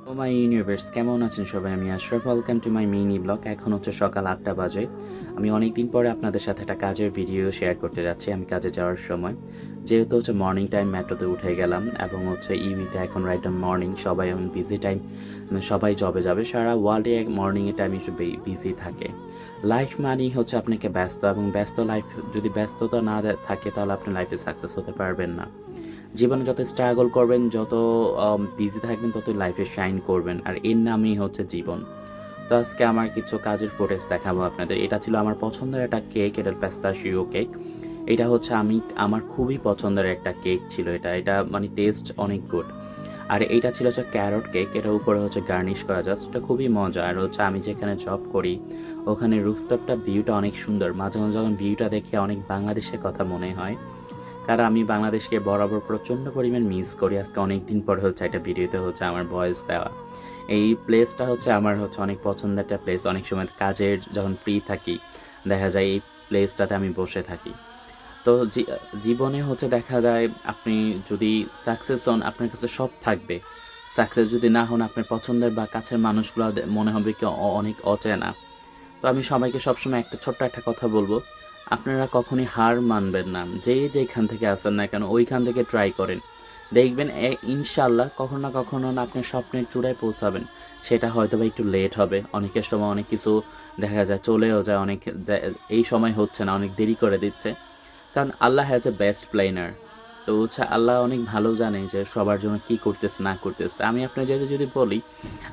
ও মাই universe, কেমন আছেন সবাই? আমি Ashraf, welcome to my mini blog. এখন হচ্ছে সকাল 8টা বাজে। আমি অনেক দিন পরে আপনাদের সাথে একটা কাজের ভিডিও শেয়ার করতে যাচ্ছি। আমি কাজে যাওয়ার সময় যেহেতু হচ্ছে মর্নিং টাইম মেট্রোতে উঠে গেলাম এবং হচ্ছে ইউইতে এখন রাইট মর্নিং, সবাই এখন বিজি টাইম, সবাই জবে যাবে। সারা ওয়ার্ল্ডে মর্নিংয়ে টাইম একটু বিজি থাকে। লাইফ মানেই হচ্ছে আপনাকে ব্যস্ত, এবং ব্যস্ত লাইফ যদি ব্যস্ততা না থাকে তাহলে আপনি লাইফে সাকসেস হতে পারবেন না। জীবনে যত স্ট্রাগল করবেন, যত বিজি থাকবেন, ততই লাইফে শাইন করবেন, আর এর নামই হচ্ছে জীবন। তো আজকে আমার কিছু কাজের ফুটেজ দেখাবো আপনাদের। এটা ছিল আমার পছন্দের একটা কেক, এটা পেস্তাশিও কেক। এটা হচ্ছে আমার খুবই পছন্দের একটা কেক ছিল। এটা মানে টেস্ট অনেক গুড। আর এইটা ছিল হচ্ছে ক্যারট কেক, এটার উপরে হচ্ছে গার্নিশ করা, জাস্ট এটা খুবই মজা। আর হচ্ছে আমি যেখানে জব করি ওখানে রুফটপটা ভিউটা অনেক সুন্দর। মাঝে মাঝে যখন ভিউটা দেখে অনেক বাংলাদেশের কথা মনে হয়, কারণ আমি বাংলাদেশকে বরাবর প্রচণ্ড পরিমাণ মিস করি। আজকে অনেক দিন পরে হচ্ছে একটা ভিডিওতে হচ্ছে আমার ভয়েস দেওয়া। এই প্লেসটা হচ্ছে আমার হচ্ছে অনেক পছন্দের একটা প্লেস। অনেক সময় কাজের যখন ফ্রি থাকি দেখা যায় এই প্লেসটাতে আমি বসে থাকি। তো জীবনে হচ্ছে দেখা যায় আপনি যদি সাকসেস হন, আপনার কাছে সব থাকবে। সাকসেস যদি না হন, আপনার পছন্দের বা কাছের মানুষগুলো মনে হবে কি অনেক অচেনা। তো আমি সবাইকে সবসময় একটা ছোট্ট একটা কথা বলবো, আপনারা কখনই হার মানবেন না। যেখান থেকে আসেন না কেন ওইখান থেকে ট্রাই করেন, দেখবেন ইনশাল্লাহ কখনো না কখনো না আপনি স্বপ্নের চূড়ায় পৌঁছাবেন। সেটা হয়তো বা একটু লেট হবে, অনেকের সময় অনেক কিছু দেখা যায় চলেও যায়, এই সময় হচ্ছে না, অনেক দেরি করে দিচ্ছে। কারণ আল্লাহ হ্যাজ এ বেস্ট প্ল্যানার। তো হচ্ছে আল্লাহ অনেক ভালো জানে যে সবার জন্য কি করতেছে না করতেছে। আমি আপনার যদি বলি,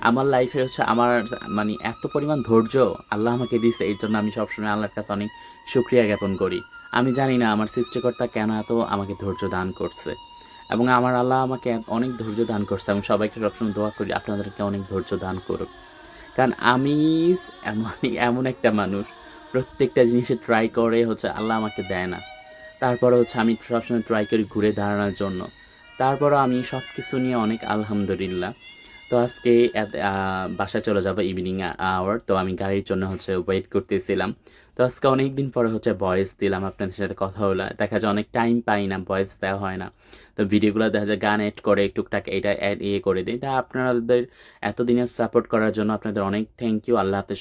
আমার লাইফে হচ্ছে আমার মানে এত পরিমাণ ধৈর্য আল্লাহ আমাকে দিয়েছে, এর জন্য আমি সবসময় আল্লাহর কাছে অনেক শুকরিয়া জ্ঞাপন করি। আমি জানি না আমার সৃষ্টিকর্তা কেন এত আমাকে ধৈর্য দান করছে, এবং আমার আল্লাহ আমাকে অনেক ধৈর্য দান করছে, এবং সবাইকে সবসময় দোয়া করি আপনাদেরকে অনেক ধৈর্য দান করুক। কারণ আমি এমন একটা মানুষ, প্রত্যেকটা জিনিসে ট্রাই করে হচ্ছে আল্লাহ আমাকে দেয় না। তারপরে হচ্ছে আমি সবসময় ট্রাই করি ঘুরে দাঁড়ানোর জন্য। তারপরও আমি সব কিছু নিয়ে অনেক আলহামদুলিল্লাহ। তো আজকে বাসায় চলে যাবো ইভিনিং আওয়ার। তো আমি গাড়ির জন্য হচ্ছে ওয়েট করতেছিলাম। তো আজকে অনেক দিন পরে হচ্ছে ভয়েস দিলাম, আপনাদের সাথে কথা হলো। দেখা যায় অনেক টাইম পাই না, ভয়েস দেওয়া হয় না। তো ভিডিওগুলো দেখা যায় গান এড করে টুকটাক এটা করে দিই। তা আপনাদের এতদিনের সাপোর্ট করার জন্য আপনাদের অনেক থ্যাংক ইউ। আল্লাহ হাফেজ।